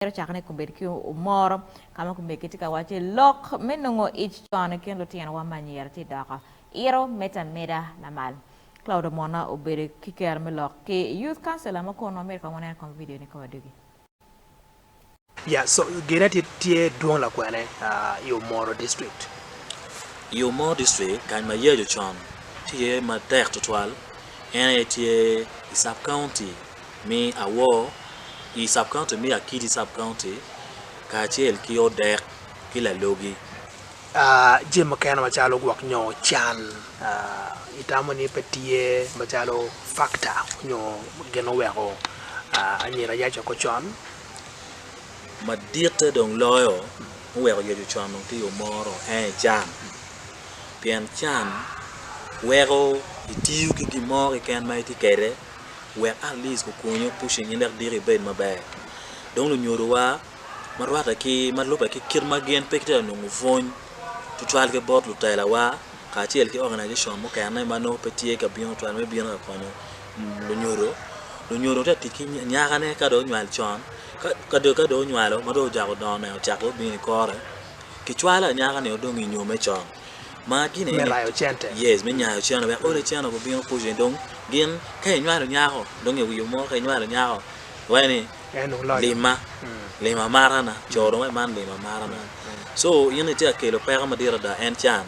ero chakne kumbedi ki Omoro kama kumbedi katika wache lok menongo ich chone ken Lutino wa Anyira ti daka iro meta meda na mal CLAUDE mona obere kiker me lok ke youth councilor ma kono America mona kon video ni ko dugi. Yeah, so get it tie duong la kwane Omoro district. Omoro district kan ma yejo chon tie ma ter total ene tie sub county mi awo i sub county mi akidi sub county ka chel ki odek ki la logi Je mukene machalo gwak nyo chan itamo ni petie machalo factor nyo geno weko Anyira yacho ko chon ma dirte dong loyo weko yejo chon ti Omoro jam pian chan weko itiu ki gimoro ken ma ti kere where at least ko kunyo pushing in der dire ben mabe donc lunyodo wa marwata ki marloba ki kirma gen pekte no ngufon to twal ke bot lutela wa ka tiel ki organization mo kana mano petie ka bion twal me bion ko no lunyodo ta tiki nyaga ne ka do nywal chon ka do nywalo ma do jago don ne chako bi ni kore ki twala nyaga ne do ngi nyome chon ma gine yes me nyaa chon ba ore chon ko bion pushing donc gin kay nywalo nyago dong e wiyo mo kay nywalo nyago wani lima marana choro man lima marana so yene te akelo pera madira da en chan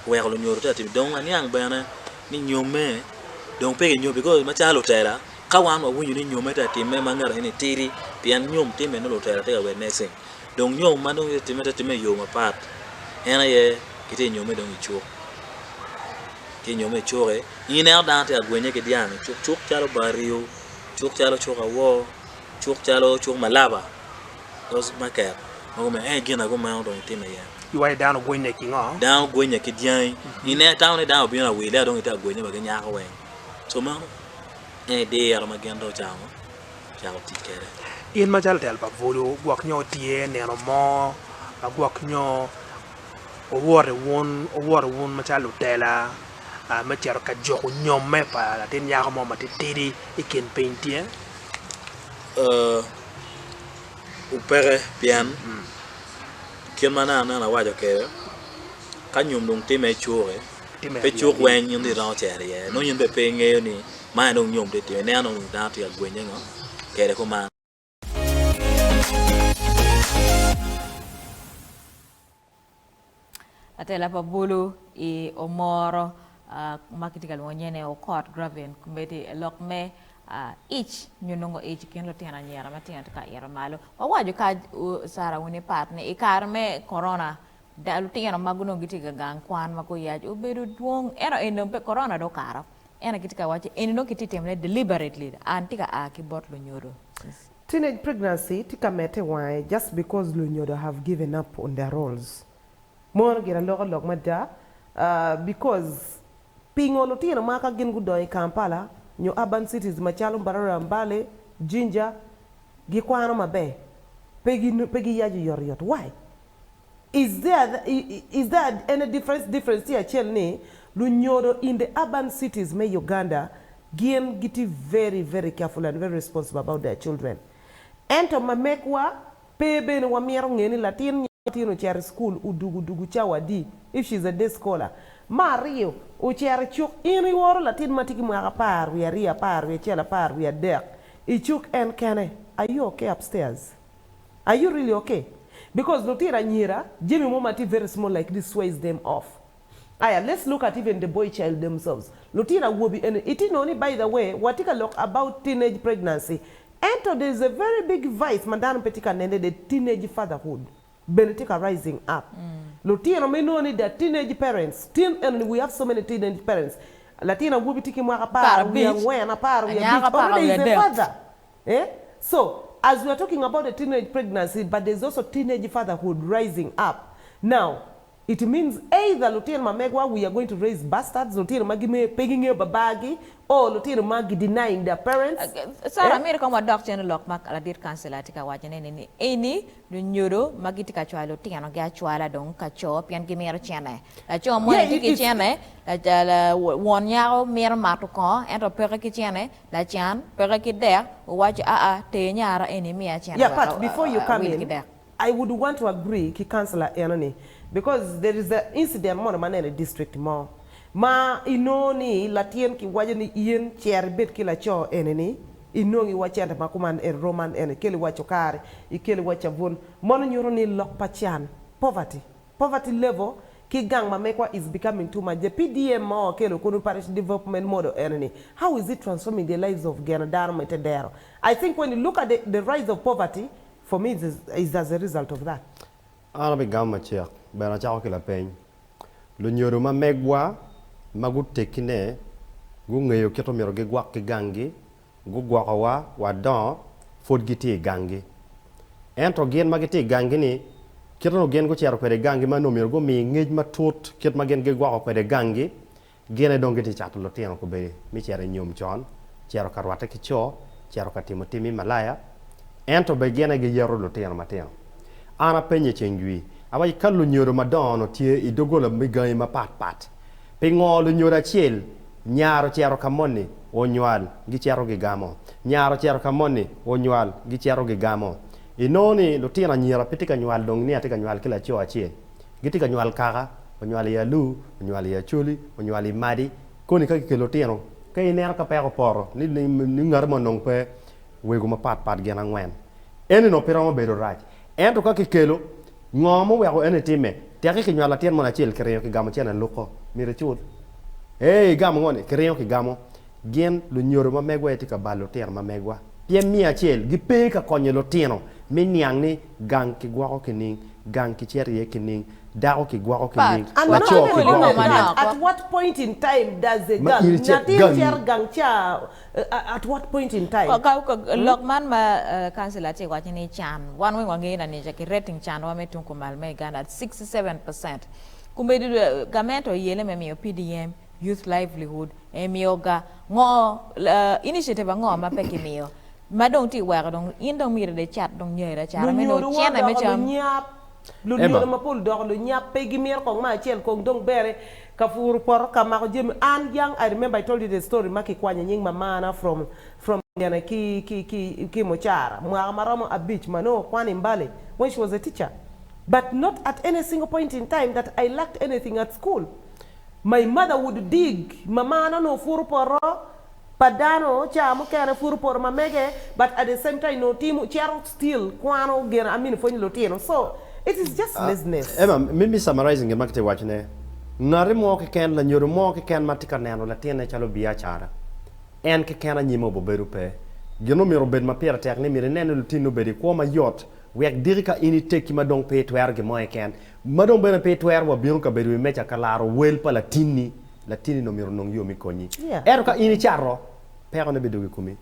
wego nyoro te dong anyang bana ni nyome dong pege nyome because ma chalo tera kawan wa wunyu ni nyome ta timme mangara ni tiri pian nyom timme no tera te we nesing dong nyom mano timme yo ma pat ena ye kite nyome dong ichu ki nyome chore ine ardante agwenye ke diang chuk chalo bario chuk chalo choka wo chuk chalo chuk malaba dos maker mo me gina go ma ndo time ya you were down gwenye ki ngo down gwenye ke diang ine town down bi na we le don ita gwenye ba nya ko we so ma de ar ma gendo chamo chalo tikere in majal tel ba volo gwak nyo tie ne no mo gwak nyo owore won machalo tela ma chero ka joxu ñom me pa la ten yaaka mo mati tiri iken paintier upere pian kimana na wajo ke ka nyum dong time chore pe chok wen yin di ran chere ye no yin be pe nge ni ma no nyum de te ne no da ti agwenye ngo kere ko ma Atela pa bulu i Omoro makitikal wonyene Okot GRAVIN kumbeti lok me each nyunongo each ken Lutino Anyira matinga ka ira malo wawaju ka sara woni partner ikarme corona da Lutino maguno gitiga gang kwan mako yaj ubedu duong era enompe corona do karo ena kitika wache enino kititemle deliberately antika akibot lunyodo teenage pregnancy tika mete why just because lunyodo have given up on their roles more get a log mada because pingo Lutino maka gen gudo Kampala nyo urban cities machalo Mbarara Mbale Jinja gikwano mabe pegi yaji yoryot why is there any difference here chelni lunyodo in the urban cities me Uganda gen giti very careful and very responsible about their children ento mamekwa pebe no wamiero ngeni Latino chair school udugu chawa di if she's a day scholar Mario uchiara chuk ini woro Latin matiki mwaka par we are par we chela par we are there ichuk and kane are you okay upstairs are you really okay because Lutino Anyira Jimmy Momati very small like this sways them off aya let's look at even the boy child themselves Lutino will be and it is only by the way what take a look about teenage pregnancy and there is a very big vice madam petika nende the teenage fatherhood Benetica rising up. Lutino may know that teenage parents, and we have so many teenage parents. Latina will be taking more apart, we are when apart, we are already is a father. So, as we are talking about the teenage pregnancy, but there's also teenage fatherhood rising up. Now, It means either Lutino Mamegwa, we are going to raise bastards, Lutino Magime pegging a babagi, or Lutino Magi denying their parents. Sara America wa doctor no lock mak ala dir councilor tika wajane ni eni lunyodo magi tika chwa Lutino ga chwa dong ka cho pian gi mer chene la cho mo ni ki chene la won yao mer matu ko ento pere ki chene la chan pere ki der waji te nyara eni mi a chene. Yeah, but before you come in, I would want to agree ki councilor enoni because there is an incident mo manene district mo ma inoni latien ki wajani ien cher bet ki la cho eneni inongi wachanda makuman en roman en kele wacho kare ikele wacha von mono nyoro ni lok pachan poverty level ki gang mamekwa is becoming too much. The PDM mo kele kunu parish development model eneni, how is it transforming the lives of Ganadaro Metedero? I think when you look at the rise of poverty, for me is as a result of that. Ana be gamma chia bana chao ki la pen lunyodo mamegwa magu tekine gu ngeyo keto mero ge gwak ki gangi gu gwakawa wa don fod giti gangi ento gen magiti gangi ni keto no gen go chero kwede gangi mano mero go mi ngej matut ket magen ge gwako kwede gangi gene dongeti chato Lutino ko be mi chere nyom chon chero karwata ki cho chero katimo timi malaya ento be gene ge yero Lutino matino ana penye chengwi abai kan lunyodo madono tie idogola migai pat pingo lunyodo achiel nyaro chero kamoni onywal gi chero gi gamo nyaro chero kamoni onywal gi chero gi gamo inoni Lutino Anyira pitika nywal dong ni atika nywal kila cho achiel gitika nywal kaka onywal ya lu onywal ya chuli onywal ya madi koni ka ke Lutino ka inero ka pego poro ni ngar monong pe wego ma pat gena ngwen eni no pira mo bedo rach ento ka kelo ngomo wego ene time teke ki nywala tien mona chiel kreyo ki gamo chena luko mire chul gamo ngone kreyo ki gamo gen lunyodo mamegwa eti kabalo ter mamegwa piem mia chiel gi pe ka konyo Lutino minyang ni gang ki gwako kining gang ki cheriye kining dago ki gwako kining la cho ki at what point in time does the gang at what point in time lokman ma councilor te wachini chan wan we wangi na ni jaki rating chan wa metun ko mal me ganda 67% kumbe gamento yele me mi PDM youth livelihood emioga ngo initiative ngo ma peki mio madong ti wa dong indong mi de chat dong nyera cha me no chena me cham lunyodo mapul dog lu nyap pegi mer ko ma chel ko dong bere ka fur por ka ma jem an young. I remember I told you the story maki kwanya nying mamana from yana ki mochara maramo a beach mano kwani mbale when she was a teacher, but not at any single point in time that I lacked anything at school. My mother would dig mamana no fur poro padano cha mukene fur por mamege, but at the same time no timu chero still kwano gena for Lutino. So it is just laziness. Emma, mimi summarizing makte wachne. Ngare mo ke ken la nyoro mo ke ken matika neno la tiene chalo biya chara. En ke ken anyimo bo beru pe. Geno miro ben ma pera tek ne mire neno Lutino bedi ko ma yot. Wek dirika ini teki madong pe twer ge mo e ken. Madong ben pe twer wa biru ka beru mecha kalaro wel pa latini no miro nong yo mi konyi. Ero ka ini charo. Pero ne bedu kumi.